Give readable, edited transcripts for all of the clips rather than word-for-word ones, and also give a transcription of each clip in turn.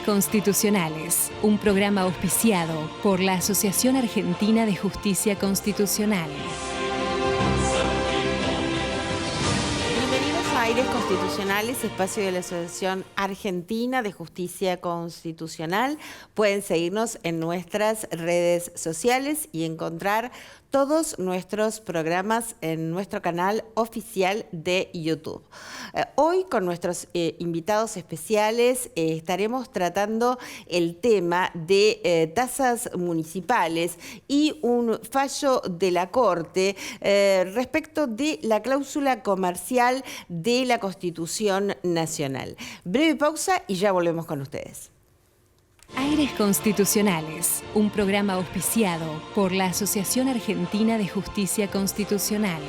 Constitucionales, un programa auspiciado por la Asociación Argentina de Justicia Constitucional. Bienvenidos a Aires Constitucionales, espacio de la Asociación Argentina de Justicia Constitucional. Pueden seguirnos en nuestras redes sociales y encontrar todos nuestros programas en nuestro canal oficial de YouTube. Hoy con nuestros invitados especiales estaremos tratando el tema de tasas municipales y un fallo de la Corte respecto de la cláusula comercial de la Constitución Nacional. Breve pausa y ya volvemos con ustedes. Aires Constitucionales, un programa auspiciado por la Asociación Argentina de Justicia Constitucional.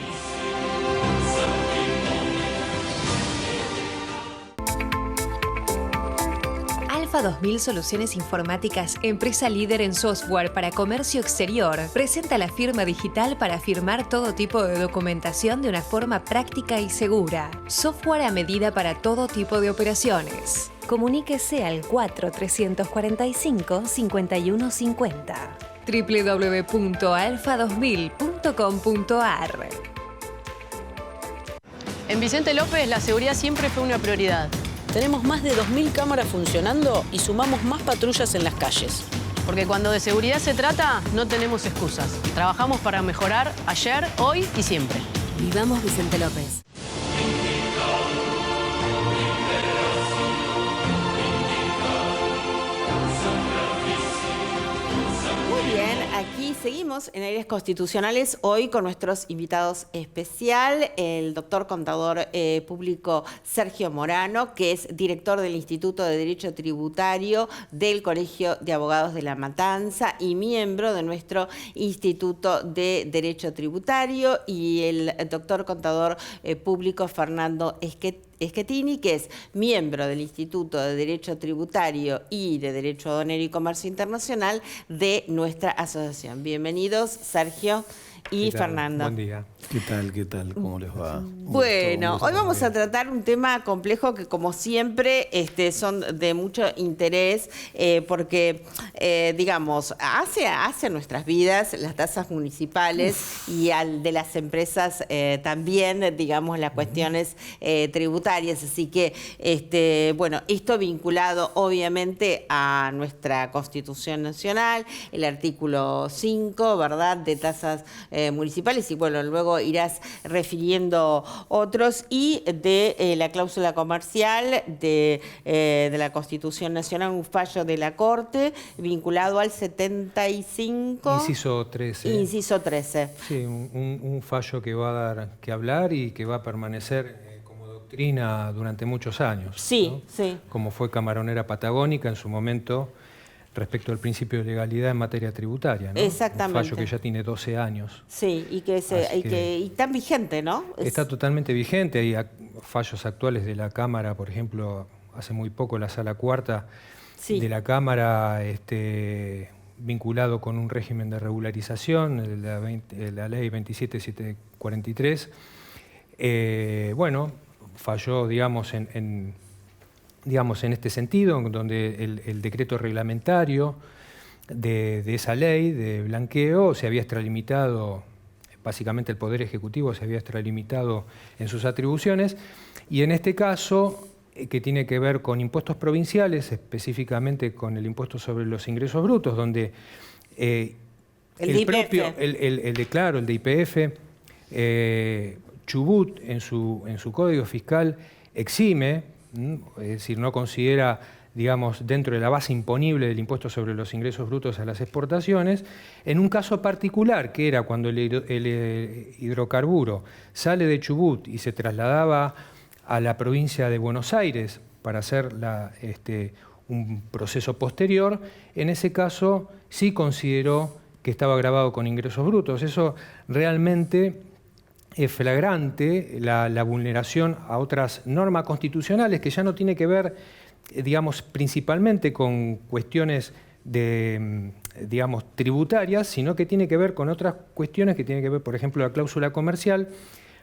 Alfa 2000 Soluciones Informáticas, empresa líder en software para comercio exterior, presenta la firma digital para firmar todo tipo de documentación de una forma práctica y segura. Software a medida para todo tipo de operaciones. Comuníquese al 4345-5150. www.alfa2000.com.ar. En Vicente López la seguridad siempre fue una prioridad. Tenemos más de 2000 cámaras funcionando y sumamos más patrullas en las calles. Porque cuando de seguridad se trata, no tenemos excusas. Trabajamos para mejorar ayer, hoy y siempre. Vivamos Vicente López. Aquí seguimos en Aires Constitucionales, hoy con nuestros invitados especial, el doctor contador público Sergio Morano, que es director del Instituto de Derecho Tributario del Colegio de Abogados de La Matanza y miembro de nuestro Instituto de Derecho Tributario, y el doctor contador público Fernando Schettini, que es miembro del Instituto de Derecho Tributario y de Derecho Aduanero y Comercio Internacional de nuestra asociación. Bienvenidos, Sergio y Fernando. Buen día. ¿Qué tal? ¿Qué tal? ¿Cmo les va? Bueno, hoy vamos a tratar un tema complejo que, como siempre, son de mucho interés porque, digamos, hace nuestras vidas las tasas municipales y al de las empresas también, digamos, las cuestiones tributarias. Así que, bueno, esto vinculado obviamente a nuestra Constitución Nacional, el artículo 5, ¿verdad?, de tasas municipales, y bueno, luego irás refiriendo otros, y de la cláusula comercial de la Constitución Nacional, un fallo de la Corte vinculado al 75. Inciso 13. Inciso 13. Sí, un fallo que va a dar que hablar y que va a permanecer como doctrina durante muchos años. Sí, ¿no? sí. Como fue Camaronera Patagónica en su momento, respecto al principio de legalidad en materia tributaria, ¿no? Exactamente. Un fallo que ya tiene 12 años. Sí, y y tan vigente, ¿no? Está totalmente vigente. Hay fallos actuales de la Cámara, por ejemplo, hace muy poco la Sala Cuarta de la Cámara, vinculado con un régimen de regularización, la Ley 27743. Bueno, falló, digamos, en este sentido, donde el decreto reglamentario de esa ley de blanqueo se había extralimitado, básicamente el Poder Ejecutivo se había extralimitado en sus atribuciones, y en este caso, que tiene que ver con impuestos provinciales, específicamente con el impuesto sobre los ingresos brutos, donde el de YPF, Chubut en su código fiscal exime, es decir, no considera, digamos, dentro de la base imponible del impuesto sobre los ingresos brutos a las exportaciones, en un caso particular, que era cuando el hidrocarburo sale de Chubut y se trasladaba a la provincia de Buenos Aires para hacer un proceso posterior. En ese caso sí consideró que estaba gravado con ingresos brutos. Eso realmente es flagrante, la vulneración a otras normas constitucionales, que ya no tiene que ver, digamos, principalmente con cuestiones digamos, tributarias, sino que tiene que ver con otras cuestiones que tienen que ver, por ejemplo, la cláusula comercial,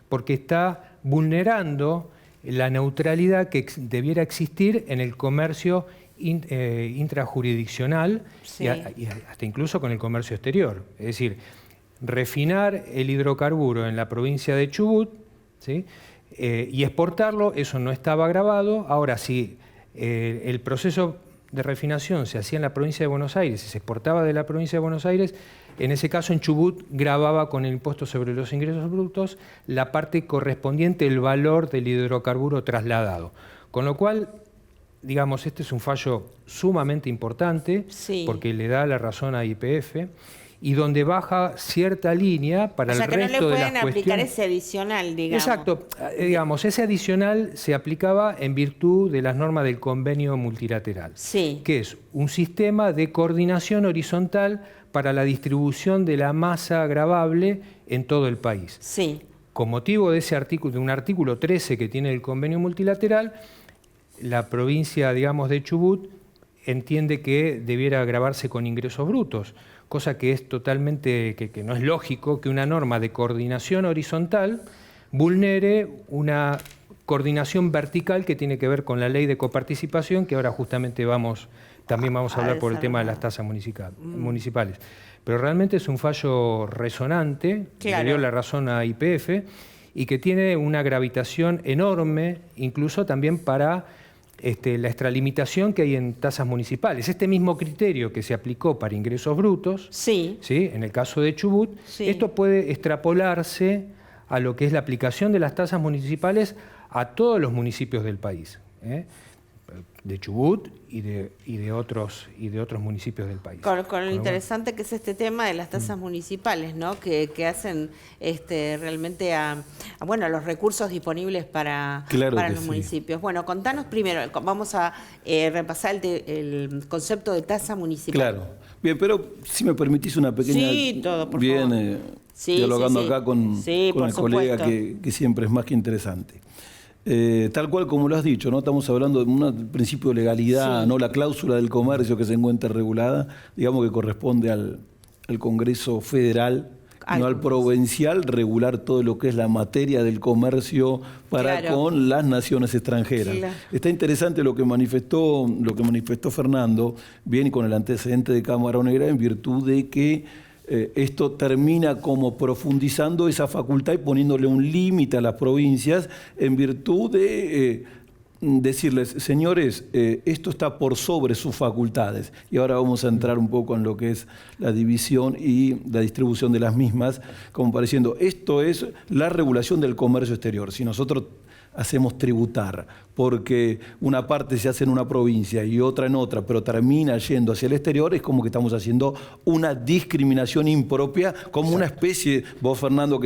porque está vulnerando la neutralidad que debiera existir en el comercio intrajurisdiccional y hasta incluso con el comercio exterior. Es decir, refinar el hidrocarburo en la provincia de Chubut, ¿sí? Y exportarlo, eso no estaba grabado. Ahora, si el proceso de refinación se hacía en la provincia de Buenos Aires y se exportaba de la provincia de Buenos Aires, en ese caso en Chubut grababa con el impuesto sobre los ingresos brutos la parte correspondiente, el valor del hidrocarburo trasladado. Con lo cual, digamos, este es un fallo sumamente importante, porque le da la razón a YPF, y donde baja cierta línea para el resto de las cuestiones. O sea, que no le pueden aplicar ese adicional, digamos. Exacto. Digamos, ese adicional se aplicaba en virtud de las normas del convenio multilateral, que es un sistema de coordinación horizontal para la distribución de la masa gravable en todo el país. Con motivo de ese artículo, de un artículo 13 que tiene el convenio multilateral, la provincia, digamos, de Chubut entiende que debiera gravarse con ingresos brutos, cosa que es totalmente, que no es lógico que una norma de coordinación horizontal vulnere una coordinación vertical que tiene que ver con la ley de coparticipación, que ahora justamente también vamos a hablar por el tema de las tasas municipales. Pero realmente es un fallo resonante, que le dio la razón a YPF, y que tiene una gravitación enorme, incluso también para la extralimitación que hay en tasas municipales. Este mismo criterio que se aplicó para ingresos brutos, en el caso de Chubut, esto puede extrapolarse a lo que es la aplicación de las tasas municipales a todos los municipios del país, de Chubut y de otros municipios del país. Con lo interesante que es este tema de las tasas municipales, ¿no? Que hacen realmente a los recursos disponibles para los municipios. Bueno, contanos primero, vamos a repasar el concepto de tasa municipal. Claro. Bien, pero si me permitís una pequeña... por favor. Dialogando acá con el colega que siempre es más que interesante. Tal cual como lo has dicho, ¿no? Estamos hablando de un principio de legalidad, no la cláusula del comercio que se encuentra regulada, digamos que corresponde al Congreso Federal, no al provincial, regular todo lo que es la materia del comercio para con las naciones extranjeras. Está interesante lo que manifestó Fernando, bien con el antecedente de Cámara Negra, en virtud de que esto termina como profundizando esa facultad y poniéndole un límite a las provincias en virtud de decirles, señores, esto está por sobre sus facultades. Y ahora vamos a entrar un poco en lo que es la división y la distribución de las mismas, como pareciendo, esto es la regulación del comercio exterior. Si nosotros hacemos tributar, porque una parte se hace en una provincia y otra en otra, pero termina yendo hacia el exterior, es como que estamos haciendo una discriminación impropia, como una especie, vos Fernando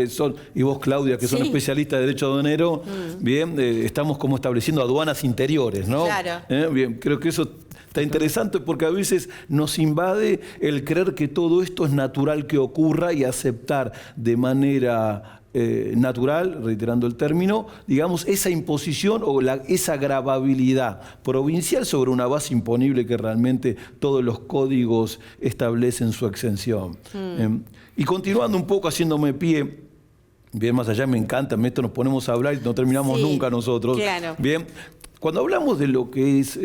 y vos Claudia, que son especialistas de derecho aduanero, bien, estamos como estableciendo aduanas interiores, ¿no? Bien, creo que eso está interesante porque a veces nos invade el creer que todo esto es natural que ocurra y aceptar de manera natural, reiterando el término, digamos, esa imposición o esa gravabilidad provincial sobre una base imponible que realmente todos los códigos establecen su exención. Y continuando un poco, haciéndome pie, bien más allá, me encanta, esto nos ponemos a hablar y no terminamos nunca nosotros. Bien. Cuando hablamos de lo que es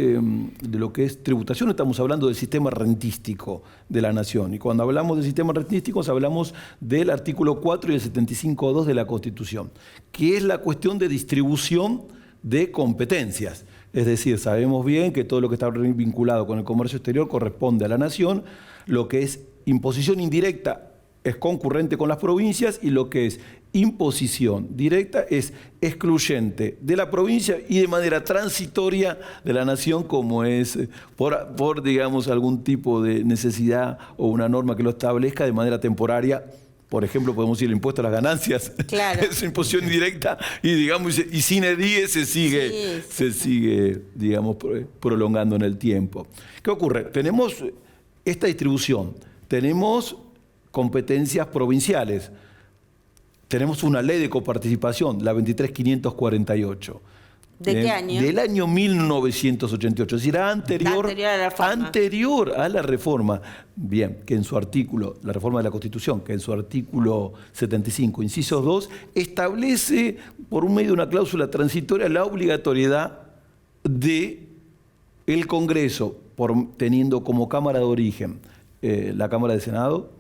tributación, estamos hablando del sistema rentístico de la nación. Y cuando hablamos de sistemas rentísticos, hablamos del artículo 4 y el 75.2 de la Constitución, que es la cuestión de distribución de competencias. Es decir, sabemos bien que todo lo que está vinculado con el comercio exterior corresponde a la nación, lo que es imposición indirecta es concurrente con las provincias y lo que es imposición directa es excluyente de la provincia y de manera transitoria de la nación, como es por digamos, algún tipo de necesidad o una norma que lo establezca de manera temporaria. Por ejemplo, podemos decir el impuesto a las ganancias, es imposición indirecta y, digamos, y sin edie se sigue, digamos, prolongando en el tiempo. ¿Qué ocurre? Tenemos esta distribución, tenemos competencias provinciales. Tenemos una ley de coparticipación, la 23.548. ¿De qué año? Del año 1988, es decir, anterior a la reforma. Bien, que en su artículo, la reforma de la Constitución, que en su artículo 75, inciso 2, establece, por un medio de una cláusula transitoria, la obligatoriedad de el Congreso, teniendo como Cámara de origen la Cámara de Senado,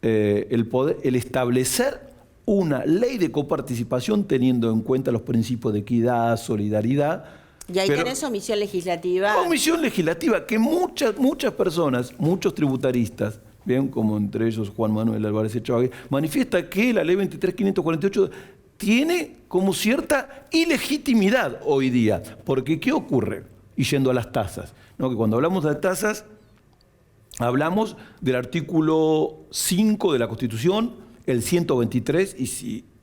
el establecer una ley de coparticipación teniendo en cuenta los principios de equidad, solidaridad. Y ahí tenés omisión legislativa. Omisión legislativa que muchas personas, muchos tributaristas, bien, como entre ellos Juan Manuel Álvarez Echavarri, manifiesta que la ley 23.548 tiene como cierta ilegitimidad hoy día. Porque ¿qué ocurre? Y yendo a las tasas, ¿no? Que cuando hablamos de tasas, hablamos del artículo 5 de la Constitución, el 123, y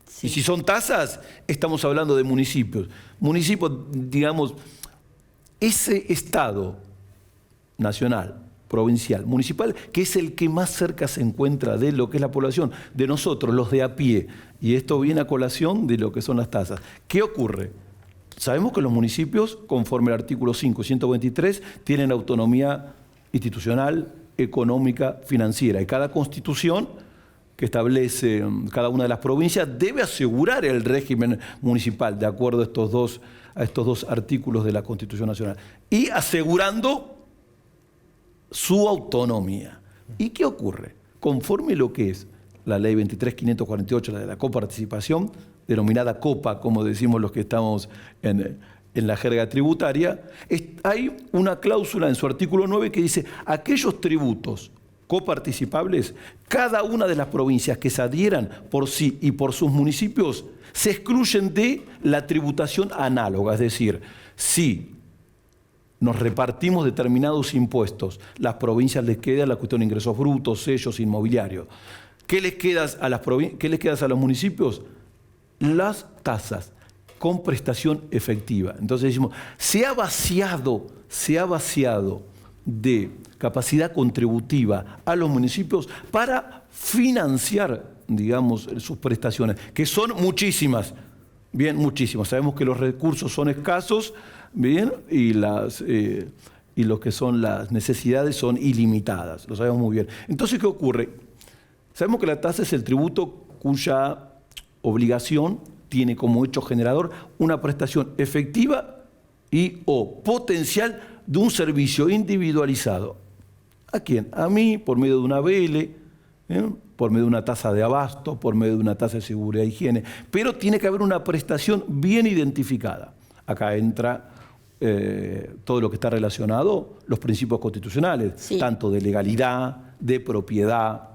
si son tasas, estamos hablando de municipios. Municipios, digamos, ese Estado nacional, provincial, municipal, que es el que más cerca se encuentra de lo que es la población, de nosotros, los de a pie. Y esto viene a colación de lo que son las tasas. ¿Qué ocurre? Sabemos que los municipios, conforme al artículo 5 y 123, tienen autonomía institucional, económica, financiera. Y cada constitución que establece cada una de las provincias debe asegurar el régimen municipal de acuerdo a estos dos artículos de la Constitución Nacional y asegurando su autonomía. ¿Y qué ocurre? Conforme lo que es la ley 23.548, la de la coparticipación, denominada COPA, como decimos los que estamos en la jerga tributaria, hay una cláusula en su artículo 9 que dice aquellos tributos coparticipables, cada una de las provincias que se adhieran por sí y por sus municipios se excluyen de la tributación análoga, es decir, si nos repartimos determinados impuestos, las provincias les queda la cuestión de ingresos brutos, sellos, inmobiliarios. ¿Qué les queda a los municipios? Las tasas con prestación efectiva. Entonces decimos, se ha vaciado de capacidad contributiva a los municipios para financiar, digamos, sus prestaciones, que son muchísimas, bien, muchísimas. Sabemos que los recursos son escasos, bien, y lo que son las necesidades son ilimitadas, lo sabemos muy bien. Entonces, ¿qué ocurre? Sabemos que la tasa es el tributo cuya obligación tiene como hecho generador una prestación efectiva y o potencial de un servicio individualizado. ¿A quién? A mí, por medio de una ABL, por medio de una tasa de abasto, por medio de una tasa de seguridad e higiene, pero tiene que haber una prestación bien identificada. Acá entra todo lo que está relacionado, los principios constitucionales, sí, tanto de legalidad, de propiedad,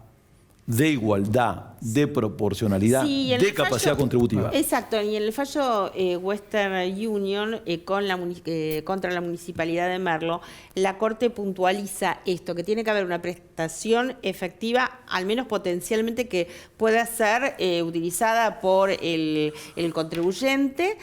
de igualdad, de proporcionalidad, sí, de capacidad contributiva. Exacto, y en el fallo Western Union contra la Municipalidad de Merlo, la Corte puntualiza esto, que tiene que haber una prestación efectiva, al menos potencialmente, que pueda ser utilizada por el contribuyente,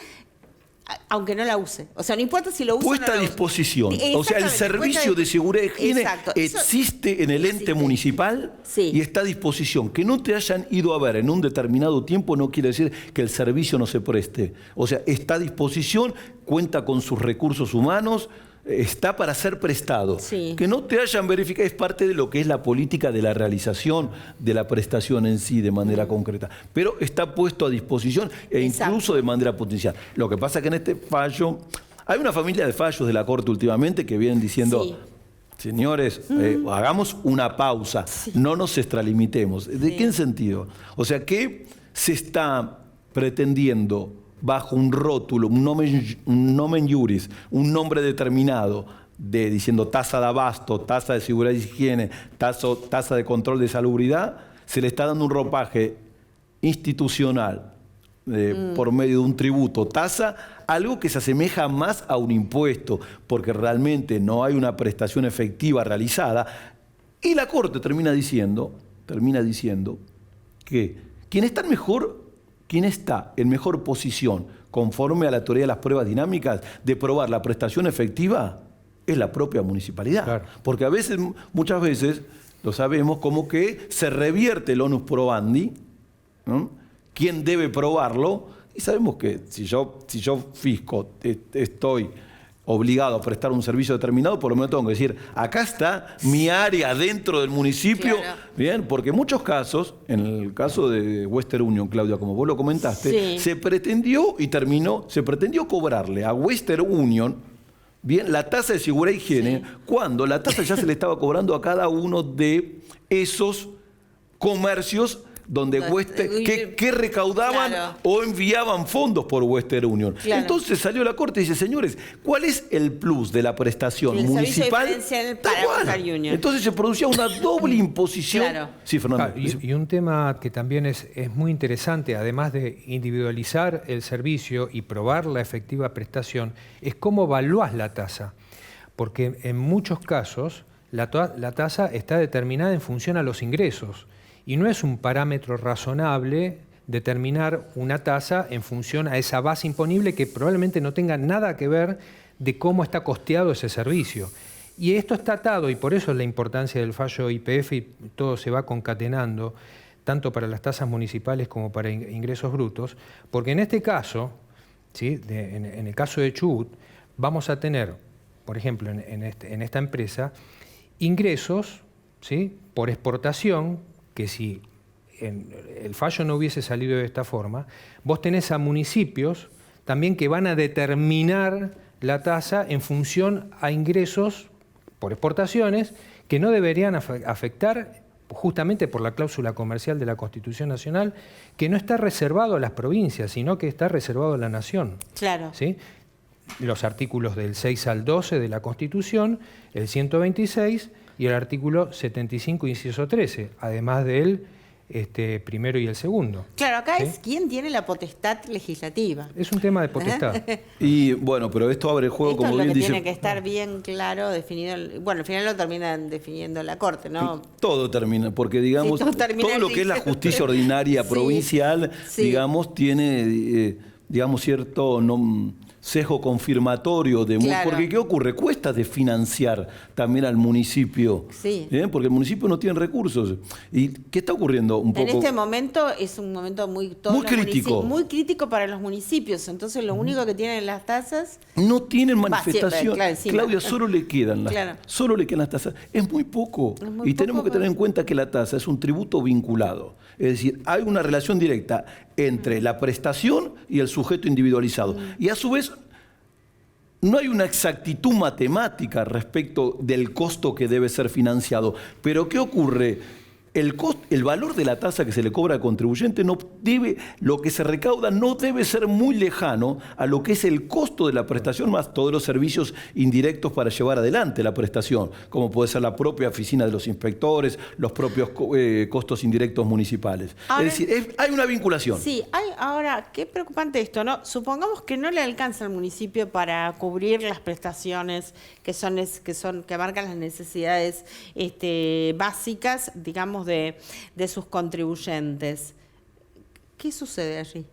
aunque no la use. O sea, no importa si lo usa puesta o no a disposición. O sea, el servicio de seguridad y higiene existe en el ente municipal, sí, y está a disposición. Que no te hayan ido a ver en un determinado tiempo no quiere decir que el servicio no se preste. O sea, está a disposición, cuenta con sus recursos humanos, está para ser prestado. Sí. Que no te hayan verificado es parte de lo que es la política de la realización de la prestación en sí de manera concreta. Pero está puesto a disposición e incluso de manera potencial. Lo que pasa es que en este fallo, hay una familia de fallos de la Corte últimamente que vienen diciendo, sí, señores, hagamos una pausa, sí, no nos extralimitemos. ¿De qué sentido? O sea, que se está pretendiendo bajo un rótulo, un nomen juris, un nombre determinado, diciendo tasa de abasto, tasa de seguridad y higiene, tasa de control de salubridad, se le está dando un ropaje institucional por medio de un tributo, tasa, algo que se asemeja más a un impuesto, porque realmente no hay una prestación efectiva realizada, y la Corte termina diciendo que quien está en mejor posición, conforme a la teoría de las pruebas dinámicas, de probar la prestación efectiva, es la propia municipalidad. Claro. Porque muchas veces, lo sabemos, como que se revierte el onus probandi, ¿no? ¿Quién debe probarlo? Y sabemos que si yo fisco, estoy obligado a prestar un servicio determinado, por lo menos tengo que decir, acá está mi área dentro del municipio. Claro. Bien, porque en muchos casos, en el caso de Western Union, Claudia, como vos lo comentaste, sí, se pretendió cobrarle a Western Union, Bien, la tasa de seguridad e higiene, cuando la tasa ya se le estaba cobrando a cada uno de esos comercios donde que recaudaban o enviaban fondos por Western Union. Claro. Entonces salió la Corte y dice, señores, ¿cuál es el plus de la prestación municipal? Entonces se producía una doble imposición. Claro. Sí, Fernando. Y un tema que también es muy interesante, además de individualizar el servicio y probar la efectiva prestación, es cómo evaluás la tasa. Porque en muchos casos la tasa está determinada en función a los ingresos. Y no es un parámetro razonable determinar una tasa en función a esa base imponible que probablemente no tenga nada que ver de cómo está costeado ese servicio. Y esto está atado, y por eso es la importancia del fallo YPF, y todo se va concatenando, tanto para las tasas municipales como para ingresos brutos, porque en este caso, ¿sí? en el caso de Chubut, vamos a tener, por ejemplo, en esta empresa, ingresos, ¿sí? por exportación, que si el fallo no hubiese salido de esta forma, vos tenés a municipios también que van a determinar la tasa en función a ingresos por exportaciones que no deberían afectar justamente por la cláusula comercial de la Constitución Nacional, que no está reservado a las provincias, sino que está reservado a la nación. Claro. ¿Sí? Los artículos del 6 al 12 de la Constitución, el 126 y el artículo 75, inciso 13, además del primero y el segundo. Claro, acá es quién tiene la potestad legislativa. Es un tema de potestad. Y bueno, pero esto abre juego, esto como es lo bien que dice... tiene que estar bien claro, definido. Bueno, al final lo terminan definiendo la Corte, ¿no? Todo termina, porque digamos, todo lo que es la justicia ordinaria provincial, digamos, tiene, digamos, cierto... sesgo confirmatorio porque ¿qué ocurre? Cuesta de financiar también al municipio, porque el municipio no tiene recursos. ¿Y qué está ocurriendo un poco? En este momento es un momento muy crítico. Muy crítico para los municipios. Entonces lo único que tienen las tasas... No tienen manifestación. Claudia, solo le quedan las tasas. Es muy poco. Y tenemos que tener en cuenta que la tasa es un tributo vinculado. Es decir, hay una relación directa entre la prestación y el sujeto individualizado. Y a su vez, no hay una exactitud matemática respecto del costo que debe ser financiado. Pero ¿qué ocurre? El valor de la tasa que se le cobra al contribuyente lo que se recauda no debe ser muy lejano a lo que es el costo de la prestación más todos los servicios indirectos para llevar adelante la prestación, como puede ser la propia oficina de los inspectores, los propios costos indirectos municipales. Ahora, es decir, hay una vinculación. Sí, ahora, qué preocupante esto, ¿no? Supongamos que no le alcanza al municipio para cubrir las prestaciones que marcan las necesidades básicas, digamos, de sus contribuyentes. ¿Qué sucede allí?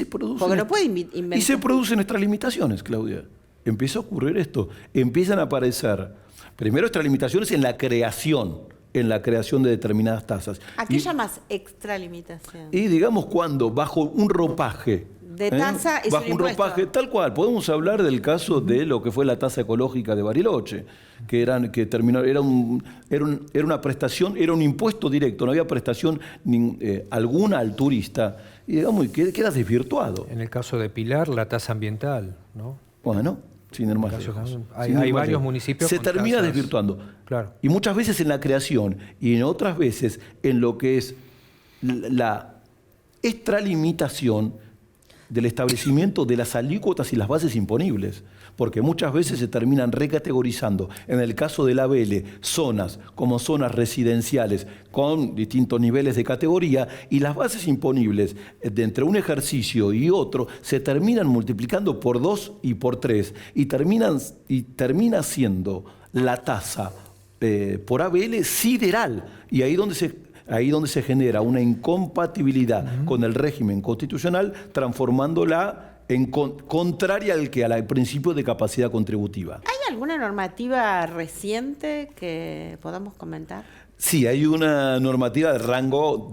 Porque no puede inventar. Y se producen extralimitaciones, Claudia. Empieza a ocurrir esto. Empiezan a aparecer, primero, extralimitaciones en la creación de determinadas tasas. ¿A qué llamas extralimitación? Y digamos cuando bajo un ropaje de tasa es bajo un ropaje, tal cual. Podemos hablar del caso de lo que fue la tasa ecológica de Bariloche, era una prestación, era un impuesto directo, no había prestación alguna al turista, y digamos, queda desvirtuado. En el caso de Pilar, la tasa ambiental, ¿no? Bueno, sin ir más lejos. Hay varios municipios. Se termina tasas desvirtuando. Claro. Y muchas veces en la creación, y en otras veces en lo que es la extralimitación del establecimiento de las alícuotas y las bases imponibles, porque muchas veces se terminan recategorizando, en el caso del ABL, zonas como zonas residenciales con distintos niveles de categoría, y las bases imponibles de entre un ejercicio y otro se terminan multiplicando por 2 y por 3, y termina siendo la tasa por ABL sideral, y ahí donde se genera una incompatibilidad con el régimen constitucional, transformándola en contraria al principio de capacidad contributiva. ¿Hay alguna normativa reciente que podamos comentar? Sí, hay una normativa de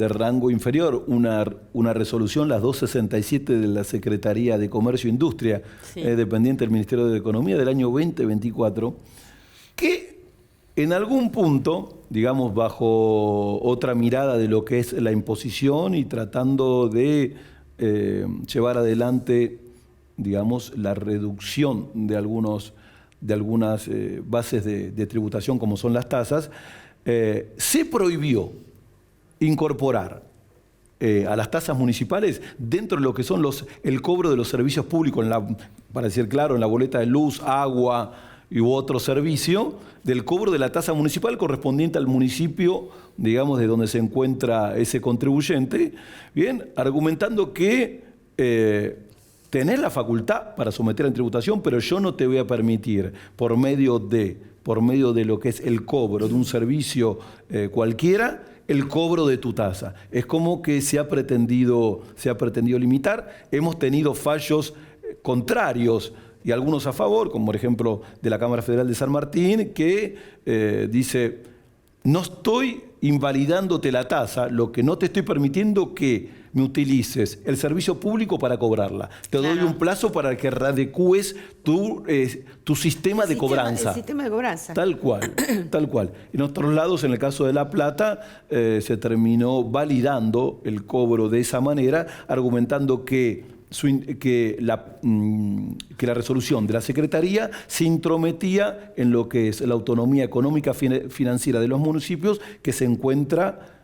rango inferior, una resolución, la 267 de la Secretaría de Comercio e Industria, dependiente del Ministerio de Economía, del año 2024, que en algún punto, digamos, bajo otra mirada de lo que es la imposición y tratando de llevar adelante, digamos, la reducción de algunos bases de tributación como son las tasas, se prohibió incorporar a las tasas municipales dentro de lo que son el cobro de los servicios públicos, para decir claro, en la boleta de luz, agua u otro servicio, del cobro de la tasa municipal correspondiente al municipio, digamos, de donde se encuentra ese contribuyente, bien, argumentando que tenés la facultad para someter a tributación, pero yo no te voy a permitir, por medio de lo que es el cobro de un servicio cualquiera, el cobro de tu tasa. Es como que se ha pretendido limitar. Hemos tenido fallos contrarios y algunos a favor, como por ejemplo de la Cámara Federal de San Martín, que dice, no estoy invalidándote la tasa, lo que no te estoy permitiendo que me utilices el servicio público para cobrarla. Te doy un plazo para que readecues tu sistema de cobranza. El sistema de cobranza. Tal cual, tal cual. En otros lados, en el caso de La Plata, se terminó validando el cobro de esa manera, argumentando que la resolución de la Secretaría se intrometía en lo que es la autonomía económica financiera de los municipios, que se encuentra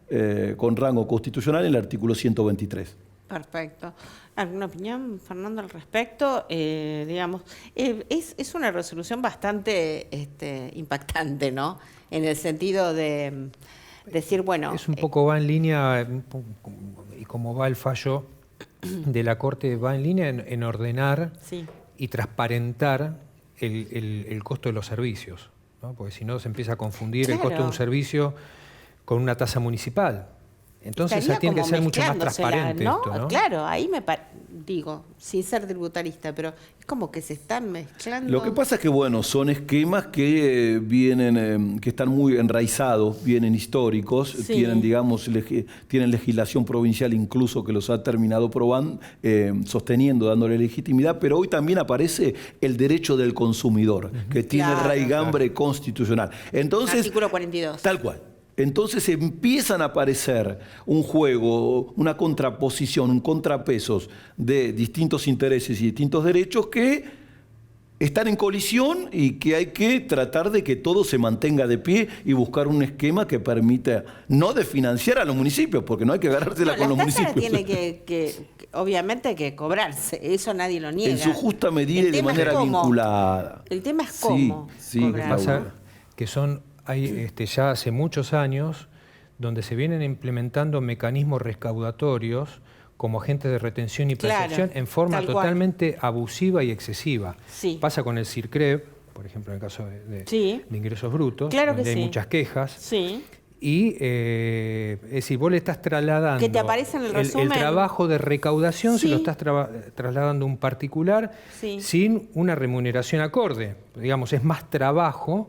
con rango constitucional en el artículo 123. Perfecto. ¿Alguna opinión, Fernando, al respecto? Digamos, es una resolución bastante impactante, ¿no? En el sentido de decir, bueno... Es un poco, va en línea, y como va el fallo de la Corte, va en línea en ordenar y transparentar el costo de los servicios, ¿no? Porque si no se empieza a confundir el costo de un servicio con una tasa municipal. Entonces tiene que ser mucho más transparente, ¿no? esto, ¿no? Claro, ahí digo, sin ser tributarista, pero es como que se están mezclando. Lo que pasa es que, bueno, son esquemas que vienen, que están muy enraizados, vienen históricos, tienen, digamos, tienen legislación provincial incluso que los ha terminado sosteniendo, dándole legitimidad, pero hoy también aparece el derecho del consumidor, que tiene raigambre constitucional. Entonces, artículo 42. Tal cual. Entonces empiezan a aparecer un juego, una contraposición, un contrapesos de distintos intereses y distintos derechos que están en colisión y que hay que tratar de que todo se mantenga de pie y buscar un esquema que permita no desfinanciar a los municipios, porque no hay que agarrársela con los municipios. Tiene que obviamente que cobrarse, eso nadie lo niega. En su justa medida y de manera vinculada. El tema es cómo. Lo que pasa que hay ya hace muchos años donde se vienen implementando mecanismos recaudatorios como agentes de retención y percepción en forma totalmente abusiva y excesiva. Pasa con el CIRCREV, por ejemplo, en el caso de ingresos brutos, donde hay muchas quejas. Y es decir, vos le estás trasladando que te aparece en el resumen. El trabajo de recaudación, se lo estás trasladando a un particular sin una remuneración acorde. Digamos, es más trabajo.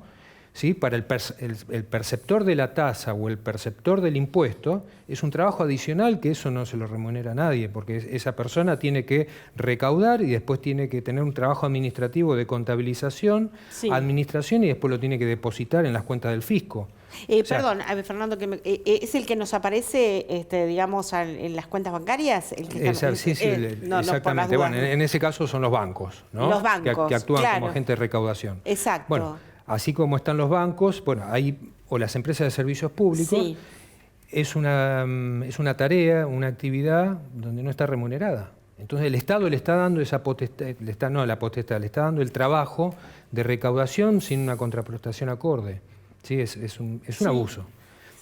¿Sí? Para el perceptor de la tasa o el perceptor del impuesto, es un trabajo adicional que eso no se lo remunera a nadie, porque esa persona tiene que recaudar y después tiene que tener un trabajo administrativo de contabilización, administración, y después lo tiene que depositar en las cuentas del fisco. Perdón, a ver, Fernando, ¿es el que nos aparece, digamos, en las cuentas bancarias? Exactamente. Bueno, en ese caso son los bancos, ¿no? Los bancos, que actúan como agentes de recaudación. Exacto. Bueno, así como están los bancos, o las empresas de servicios públicos, es una tarea, una actividad donde no está remunerada. Entonces el Estado le está dando esa potestad, le está dando el trabajo de recaudación sin una contraprestación acorde. ¿Sí? Es un abuso.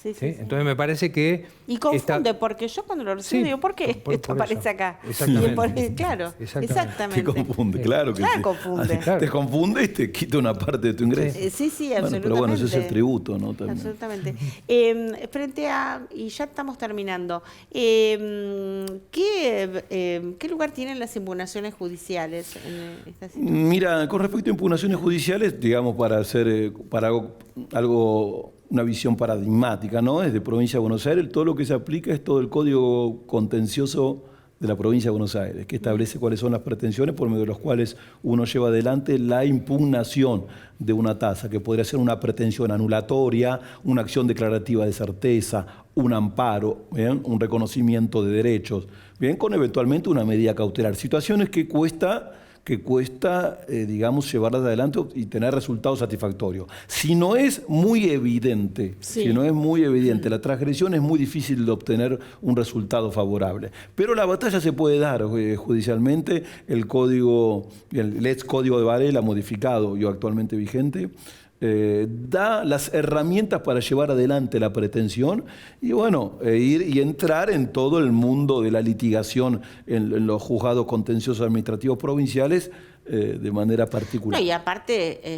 Entonces me parece que... Y confunde, porque yo cuando lo recibo digo, ¿por qué esto aparece acá? Exactamente. Claro, exactamente. Te confunde, claro que sí. Confunde. Te confunde y te quita una parte de tu ingreso. Sí, absolutamente. Pero bueno, ese es el tributo, ¿no? También. Absolutamente. Y ya estamos terminando, ¿qué lugar tienen las impugnaciones judiciales en esta situación? Mira, con respecto a impugnaciones judiciales, digamos, para hacer una visión paradigmática, ¿no? Desde Provincia de Buenos Aires, todo lo que se aplica es todo el Código Contencioso de la Provincia de Buenos Aires, que establece cuáles son las pretensiones por medio de los cuales uno lleva adelante la impugnación de una tasa, que podría ser una pretensión anulatoria, una acción declarativa de certeza, un amparo, ¿bien? Un reconocimiento de derechos, bien, con eventualmente una medida cautelar. Situaciones que cuesta que cuesta, digamos, llevarlas adelante y tener resultados satisfactorios. Si no es muy evidente, la transgresión es muy difícil de obtener un resultado favorable. Pero la batalla se puede dar judicialmente. El ex código de Varela modificado y actualmente vigente da las herramientas para llevar adelante la pretensión y bueno, ir y entrar en todo el mundo de la litigación en los juzgados contenciosos administrativos provinciales de manera particular. No, y aparte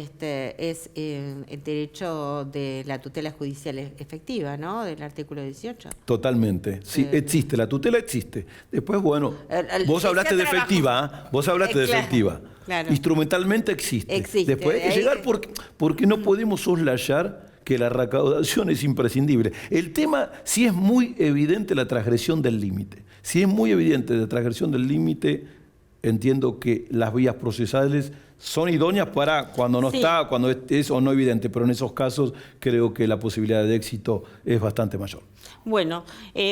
es el derecho de la tutela judicial efectiva, ¿no? Del artículo 18. Totalmente. Sí, existe, la tutela existe. Después, bueno, vos hablaste de efectiva, Claro. Instrumentalmente existe. Después hay que llegar porque no podemos soslayar que la recaudación es imprescindible. El tema, si es muy evidente la transgresión del límite. Si es muy evidente la transgresión del límite, entiendo que las vías procesales son idóneas para cuando no está, cuando es o no evidente, pero en esos casos creo que la posibilidad de éxito es bastante mayor. Bueno,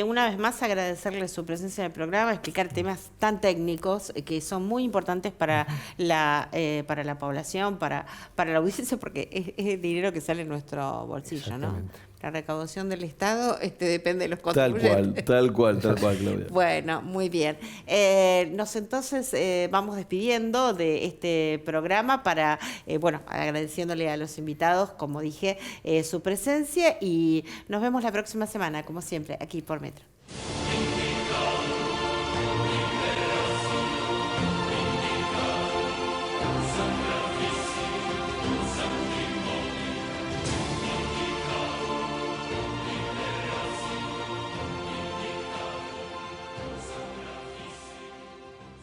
una vez más agradecerle su presencia en el programa, explicar temas tan técnicos que son muy importantes para la población, para la audiencia, porque es el dinero que sale en nuestro bolsillo, ¿no? La recaudación del Estado depende de los contribuyentes. Tal cual, Claudia. Bueno, muy bien. Entonces vamos despidiendo de este programa para, agradeciéndole a los invitados, como dije, su presencia y nos vemos la próxima semana, como siempre, aquí por Metro.